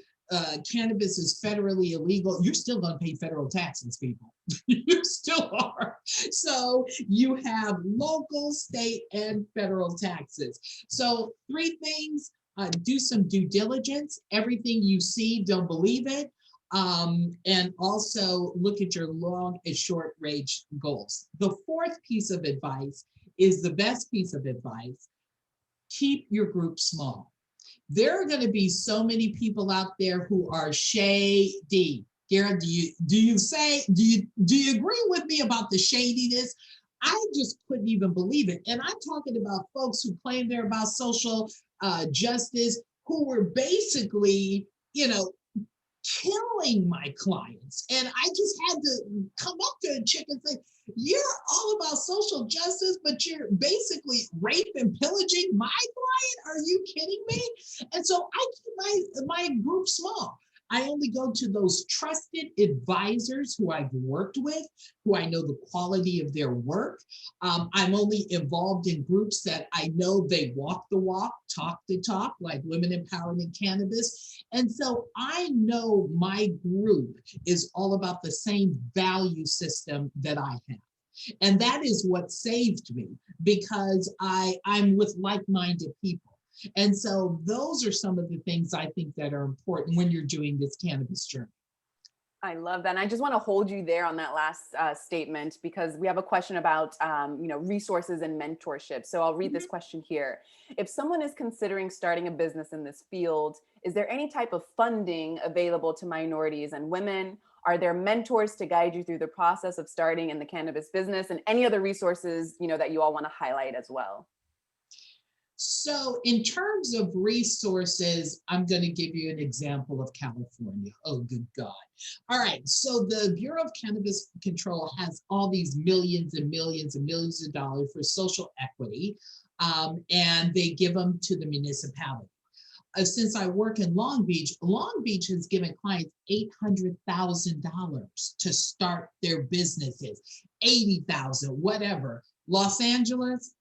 cannabis is federally illegal, you're still going to pay federal taxes, people. You still are. So you have local, state, and federal taxes. So 3 things: do some due diligence. Everything you see, don't believe it. And also look at your long and short range goals. The 4th piece of advice is the best piece of advice: keep your group small. There are going to be so many people out there who are shady. Garrett, do you agree with me about the shadiness? I just couldn't even believe it. And I'm talking about folks who claim they're about social justice, who were basically, killing my clients. And I just had to come up to a chick and say, you're all about social justice, but you're basically rape and pillaging my client? Are you kidding me? And so I keep my group small. I only go to those trusted advisors who I've worked with, who I know the quality of their work. I'm only involved in groups that I know they walk the walk, talk the talk, like Women Empowered in Cannabis. And so I know my group is all about the same value system that I have. And that is what saved me, because I'm with like-minded people. And so those are some of the things I think that are important when you're doing this cannabis journey. I love that. And I just want to hold you there on that last statement, because we have a question about, resources and mentorship. So I'll read this question here. If someone is considering starting a business in this field, is there any type of funding available to minorities and women? Are there mentors to guide you through the process of starting in the cannabis business, and any other resources, that you all want to highlight as well? So in terms of resources, I'm going to give you an example of California. Oh, good God. All right. So the Bureau of Cannabis Control has all these millions and millions and millions of dollars for social equity, and they give them to the municipality. Since I work in Long Beach has given clients $800,000 to start their businesses, $80,000, whatever. Los Angeles,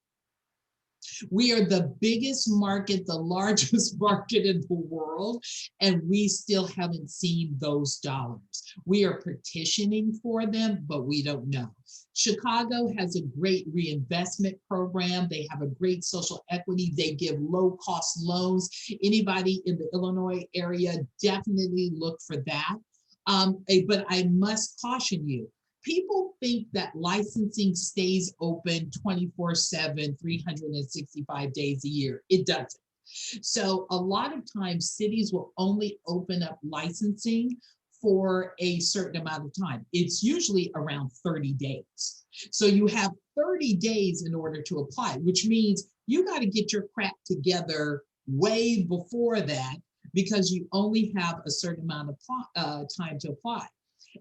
We are the biggest market, the largest market in the world, and we still haven't seen those dollars. We are petitioning for them, but we don't know. Chicago has a great reinvestment program. They have a great social equity. They give low cost loans. Anybody in the Illinois area, definitely look for that. But I must caution you, people think that licensing stays open 24/7, 365 days a year. It doesn't. So a lot of times cities will only open up licensing for a certain amount of time. It's usually around 30 days. So you have 30 days in order to apply, which means you got to get your crap together way before that, because you only have a certain amount of time to apply.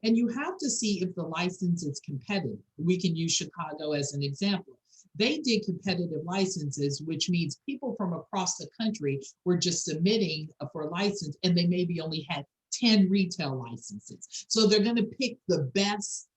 And you have to see if the license is competitive. We can use Chicago as an example. They did competitive licenses, which means people from across the country were just submitting for a license, and they maybe only had 10 retail licenses. So they're going to pick the best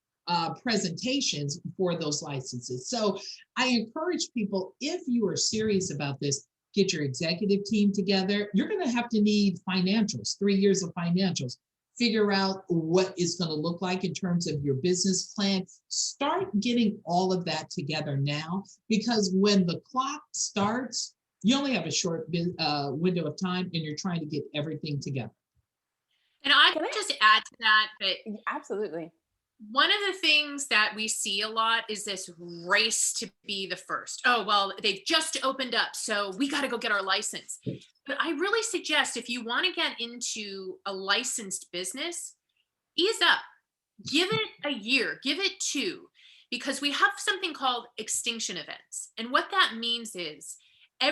presentations for those licenses. So I encourage people, if you are serious about this, get your executive team together. You're going to have to need financials, 3 years of financials. Figure out what it's going to look like in terms of your business plan. Start getting all of that together now, because when the clock starts, you only have a short window of time, and you're trying to get everything together. And I Can can I- just add to that, Absolutely. one of the things that we see a lot is this race to be the first. Oh, well, they've just opened up, so we got to go get our license. But I really suggest, if you want to get into a licensed business, ease up. Give it a year, give it 2, because we have something called extinction events. And what that means is I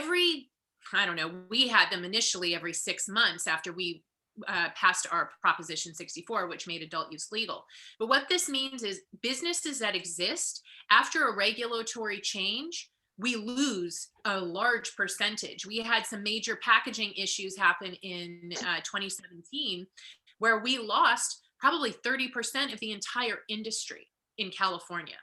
don't know, we had them initially every 6 months after we passed our Proposition 64, which made adult use legal. But what this means is businesses that exist after a regulatory change, we lose a large percentage. We had some major packaging issues happen in 2017, where we lost probably 30% of the entire industry in California.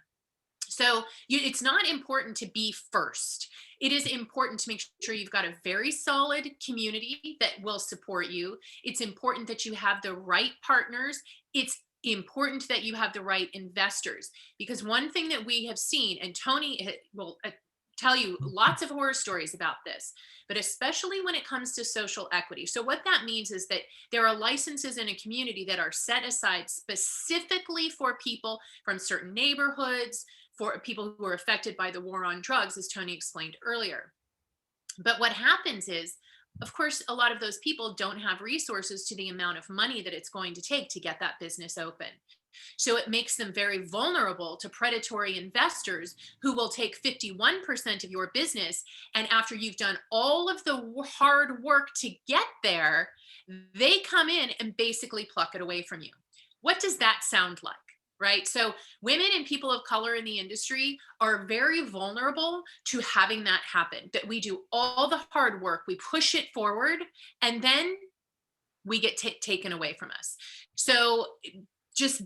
So it's not important to be first. It is important to make sure you've got a very solid community that will support you. It's important that you have the right partners. It's important that you have the right investors, because one thing that we have seen, and Tony will tell you lots of horror stories about this, but especially when it comes to social equity. So what that means is that there are licenses in a community that are set aside specifically for people from certain neighborhoods, for people who are affected by the war on drugs, as Tony explained earlier. But what happens is, of course, a lot of those people don't have resources to the amount of money that it's going to take to get that business open. So it makes them very vulnerable to predatory investors who will take 51% of your business. And after you've done all of the hard work to get there, they come in and basically pluck it away from you. What does that sound like? Right? So women and people of color in the industry are very vulnerable to having that happen, that we do all the hard work, we push it forward, and then we get taken away from us. So just,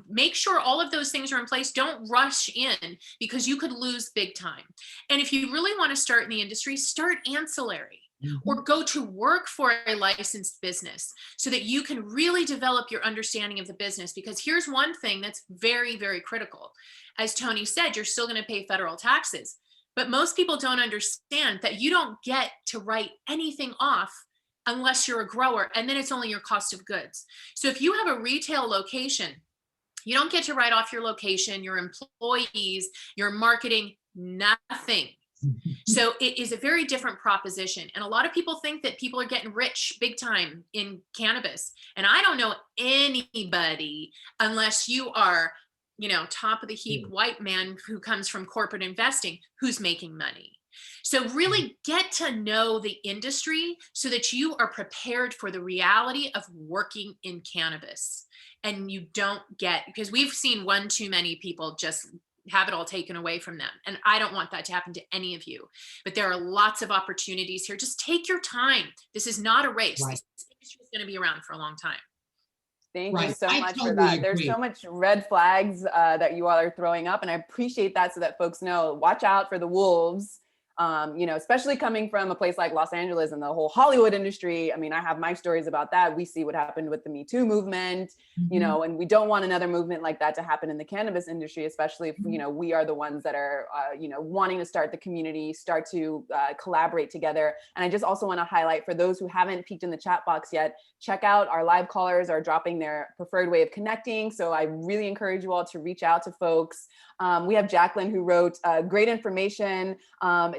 make sure all of those things are in place. Don't rush in, because you could lose big time. And if you really want to start in the industry, start ancillary. Or go to work for a licensed business so that you can really develop your understanding of the business. Because here's one thing that's very, very critical. As Tony said, you're still going to pay federal taxes, but most people don't understand that you don't get to write anything off unless you're a grower, and then it's only your cost of goods. So if you have a retail location, you don't get to write off your location, your employees, your marketing, nothing. So it is a very different proposition. And a lot of people think that people are getting rich big time in cannabis. And I don't know anybody, unless you are, top of the heap white man who comes from corporate investing, who's making money. So really get to know the industry so that you are prepared for the reality of working in cannabis. And you don't because we've seen one too many people just have it all taken away from them. And I don't want that to happen to any of you, but there are lots of opportunities here. Just take your time. This is not a race. Right. This industry is going to be around for a long time. Thank you so I much totally for that. agree. There's so much red flags that you all are throwing up, and I appreciate that, so that folks know, watch out for the wolves Especially coming from a place like Los Angeles and the whole Hollywood industry. I mean, I have my stories about that. We see what happened with the Me Too movement, and we don't want another movement like that to happen in the cannabis industry, especially if, we are the ones that are, wanting to start the community, start to collaborate together. And I just also want to highlight, for those who haven't peeked in the chat box yet, check out our live callers are dropping their preferred way of connecting. So I really encourage you all to reach out to folks. We have Jacqueline, who wrote great information,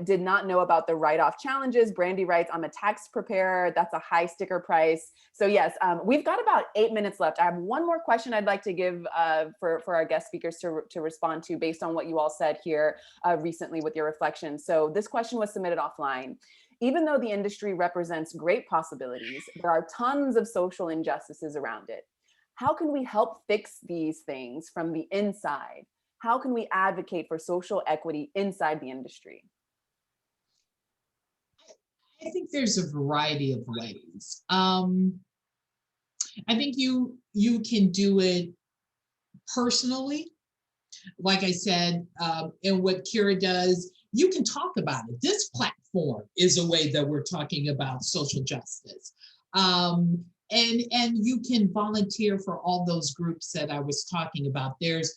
did not know about the write-off challenges. Brandy writes, I'm a tax preparer. That's a high sticker price. So yes, we've got about 8 minutes left. I have one more question I'd like to give for our guest speakers to respond to, based on what you all said here recently with your reflections. So this question was submitted offline. Even though the industry represents great possibilities, there are tons of social injustices around it. How can we help fix these things from the inside? How can we advocate for social equity inside the industry? I think there's a variety of ways. I think you can do it personally. Like I said, and what Kira does, you can talk about it. This platform is a way that we're talking about social justice. And you can volunteer for all those groups that I was talking about. There's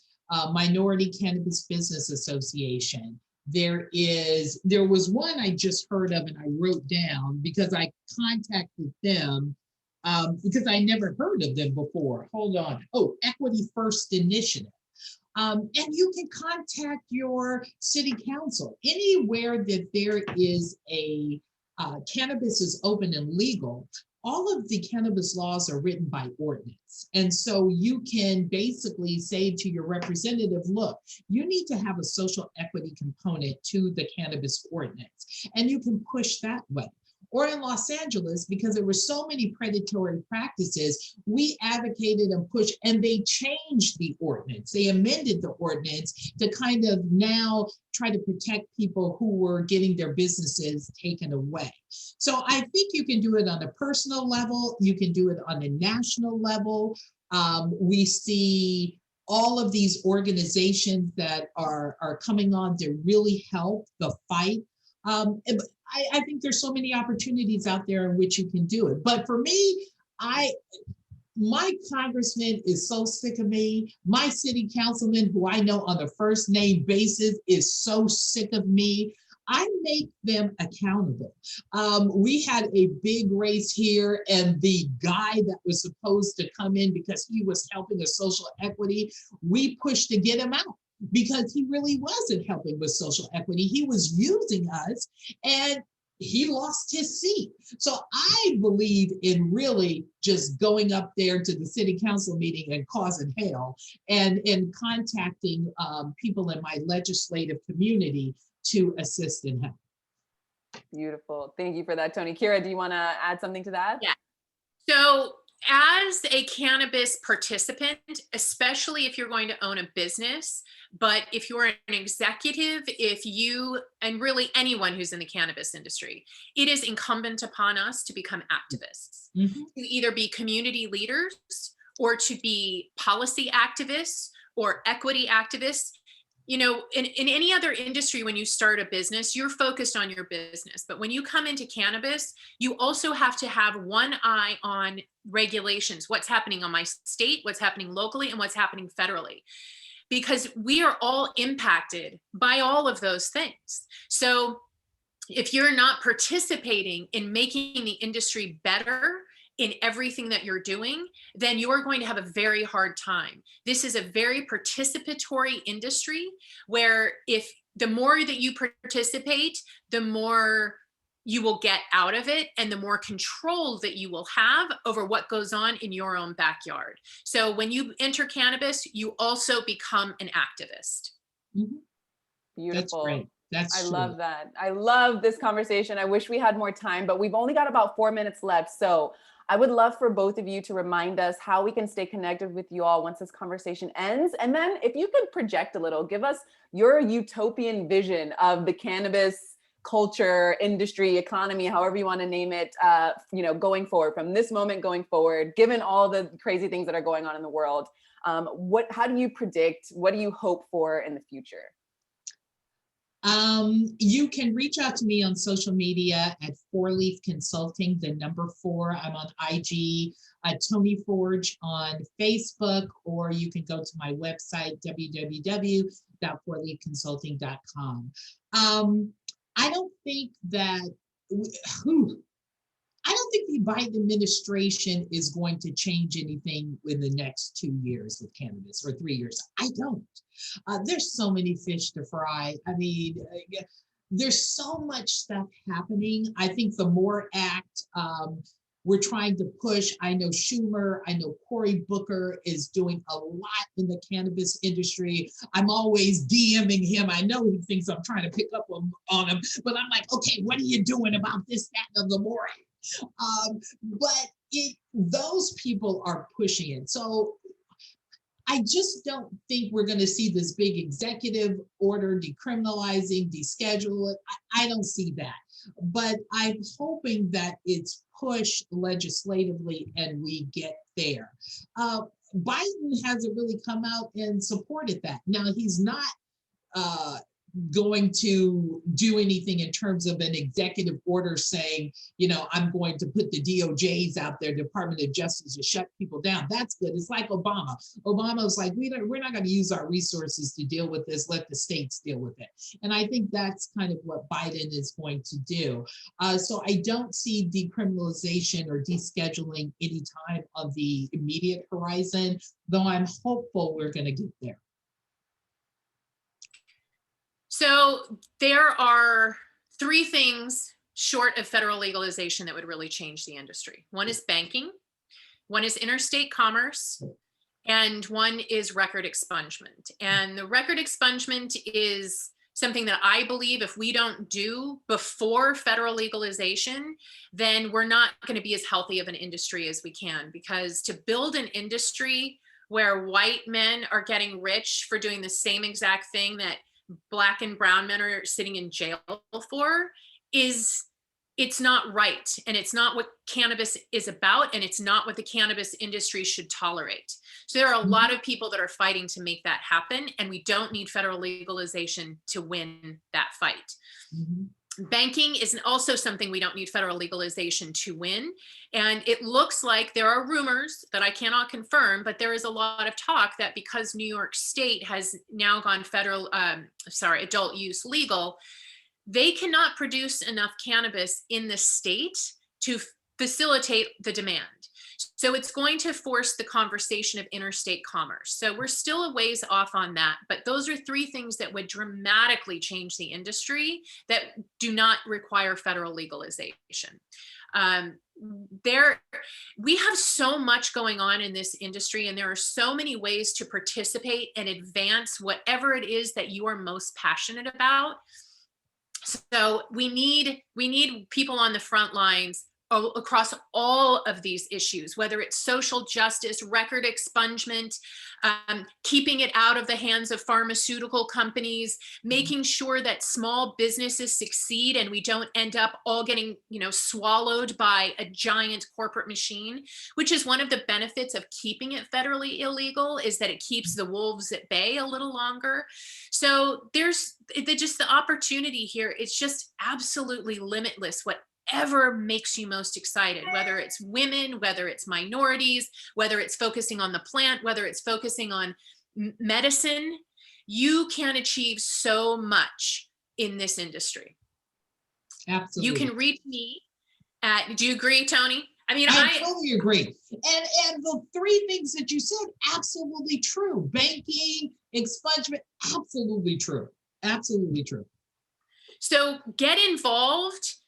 Minority Cannabis Business Association. There was one I just heard of and I wrote down because I contacted them because I never heard of them before. Hold on. Oh, Equity First Initiative. And you can contact your city council. Anywhere that there is a cannabis is open and legal, all of the cannabis laws are written by ordinance. And so you can basically say to your representative, look, you need to have a social equity component to the cannabis ordinance. And you can push that way. Or in Los Angeles, because there were so many predatory practices, we advocated and pushed, and they changed the ordinance. They amended the ordinance to kind of now try to protect people who were getting their businesses taken away. So I think you can do it on a personal level. You can do it on a national level. We see all of these organizations that are coming on to really help the fight. I think there's so many opportunities out there in which you can do it. But for me, my congressman is so sick of me. My city councilman, who I know on a first name basis, is so sick of me. I make them accountable. We had a big race here, and the guy that was supposed to come in because he was helping a social equity, we pushed to get him out, because he really wasn't helping with social equity. He was using us, and he lost his seat. So I believe in really just going up there to the city council meeting and causing hell, and contacting people in my legislative community to assist and help. Beautiful. Thank you for that, Tony. Kira, do you want to add something to that? Yeah. So as a cannabis participant, especially if you're going to own a business, but if you're an executive, and really anyone who's in the cannabis industry, it is incumbent upon us to become activists, to either be community leaders or to be policy activists or equity activists. In any other industry, when you start a business, you're focused on your business. But when you come into cannabis, you also have to have one eye on regulations, what's happening on my state, what's happening locally, and what's happening federally, because we are all impacted by all of those things. So if you're not participating in making the industry better in everything that you're doing, then you're going to have a very hard time. This is a very participatory industry where if the more that you participate, the more you will get out of it and the more control that you will have over what goes on in your own backyard. So when you enter cannabis, you also become an activist. Beautiful. That's great. I love that. I love this conversation. I wish we had more time, but we've only got about 4 minutes left. So I would love for both of you to remind us how we can stay connected with you all once this conversation ends. And then if you could project a little, give us your utopian vision of the cannabis culture, industry, economy, however you want to name it, going forward, from this moment going forward, given all the crazy things that are going on in the world. How do you predict, what do you hope for in the future? You can reach out to me on social media at 4-Leaf Consulting, the number 4. I'm on IG, Tony Forge on Facebook, or you can go to my website, www.4leafconsulting.com. I don't think that, I don't think the Biden administration is going to change anything in the next 2 years with cannabis, or 3 years. I don't. There's so many fish to fry. I mean, there's so much stuff happening. I think the MORE Act, we're trying to push. I know Schumer, I know Cory Booker is doing a lot in the cannabis industry. I'm always DMing him. I know he thinks I'm trying to pick up on him, but I'm like, okay, what are you doing about this, that, and the MORE Act? But those people are pushing it. So I just don't think we're going to see this big executive order decriminalizing, deschedule it. I don't see that. But I'm hoping that it's pushed legislatively and we get there. Biden hasn't really come out and supported that. Now, he's not going to do anything in terms of an executive order saying, I'm going to put the DOJs out there, Department of Justice, to shut people down. That's good. It's like Obama. Obama was like, we're not going to use our resources to deal with this. Let the states deal with it. And I think that's kind of what Biden is going to do. So I don't see decriminalization or descheduling any time on the immediate horizon, though I'm hopeful we're going to get there. So there are 3 things short of federal legalization that would really change the industry. One is banking, one is interstate commerce, and one is record expungement. And the record expungement is something that I believe if we don't do before federal legalization, then we're not going to be as healthy of an industry as we can. Because to build an industry where white men are getting rich for doing the same exact thing that Black and brown men are sitting in jail for, it's not right. And it's not what cannabis is about. And it's not what the cannabis industry should tolerate. So there are a lot of people that are fighting to make that happen. And we don't need federal legalization to win that fight. Mm-hmm. Banking is also something we don't need federal legalization to win. And it looks like there are rumors that I cannot confirm, but there is a lot of talk that because New York State has now gone adult use legal, they cannot produce enough cannabis in the state to facilitate the demand. So it's going to force the conversation of interstate commerce. So we're still a ways off on that, but those are 3 things that would dramatically change the industry that do not require federal legalization. We have so much going on in this industry, and there are so many ways to participate and advance whatever it is that you are most passionate about. So we need people on the front lines across all of these issues, whether it's social justice, record expungement, keeping it out of the hands of pharmaceutical companies, making sure that small businesses succeed and we don't end up all getting, swallowed by a giant corporate machine, which is one of the benefits of keeping it federally illegal, is that it keeps the wolves at bay a little longer. So there's just the opportunity here. It's just absolutely limitless. Whatever makes you most excited, whether it's women, whether it's minorities, whether it's focusing on the plant, whether it's focusing on medicine, you can achieve so much in this industry. Absolutely. You can reach me at, do you agree, Tony? I totally agree. And the 3 things that you said, absolutely true. Banking, expungement, absolutely true. Absolutely true. So get involved.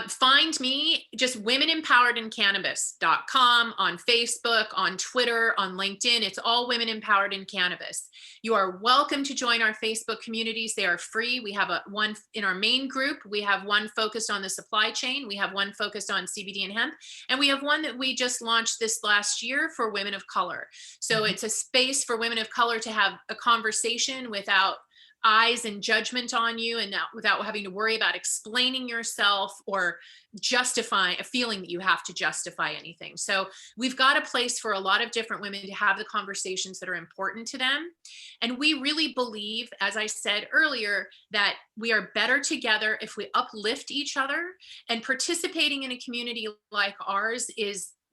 Find me, just womenempoweredin.cannabis.com, on Facebook, on Twitter, on LinkedIn. It's all Women Empowered in Cannabis. You are welcome to join our Facebook communities. They are free. We have one in our main group. We have one focused on the supply chain. We have one focused on CBD and hemp. And we have one that we just launched this last year for women of color. So it's a space for women of color to have a conversation without eyes and judgment on you, and not, without having to worry about explaining yourself or justifying a feeling that you have to justify anything. So we've got a place for a lot of different women to have the conversations that are important to them. And we really believe, as I said earlier, that we are better together if we uplift each other, and participating in a community like ours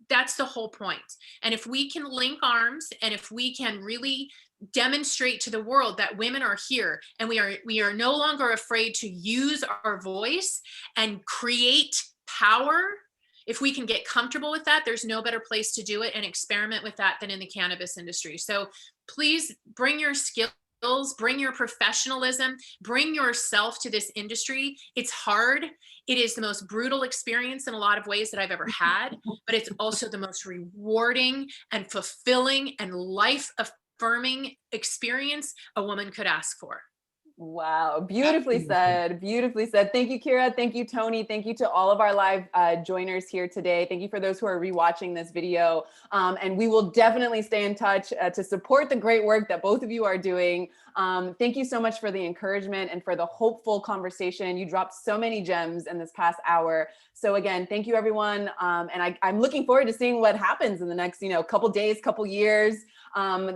that's the whole point. And if we can link arms, and if we can really demonstrate to the world that women are here, and we are no longer afraid to use our voice and create power, if we can get comfortable with that, there's no better place to do it and experiment with that than in the cannabis industry. So please bring your skills, bring your professionalism, bring yourself to this industry. It's hard. It is the most brutal experience in a lot of ways that I've ever had, but it's also the most rewarding and fulfilling and life affirming experience a woman could ask for. Wow, beautifully Absolutely. said, beautifully said. Thank you, Kira. Thank you, Tony. Thank you to all of our live joiners here today. Thank you for those who are rewatching this video. And we will definitely stay in touch to support the great work that both of you are doing. Thank you so much for the encouragement and for the hopeful conversation. You dropped so many gems in this past hour. So again, thank you, everyone. And I'm looking forward to seeing what happens in the next, couple days, couple years.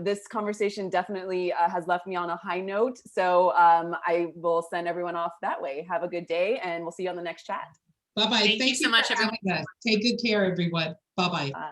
This conversation definitely has left me on a high note. So I will send everyone off that way. Have a good day, and we'll see you on the next chat. Bye-bye. Thank you so much, everyone. Take good care, everyone. Bye-bye. Bye.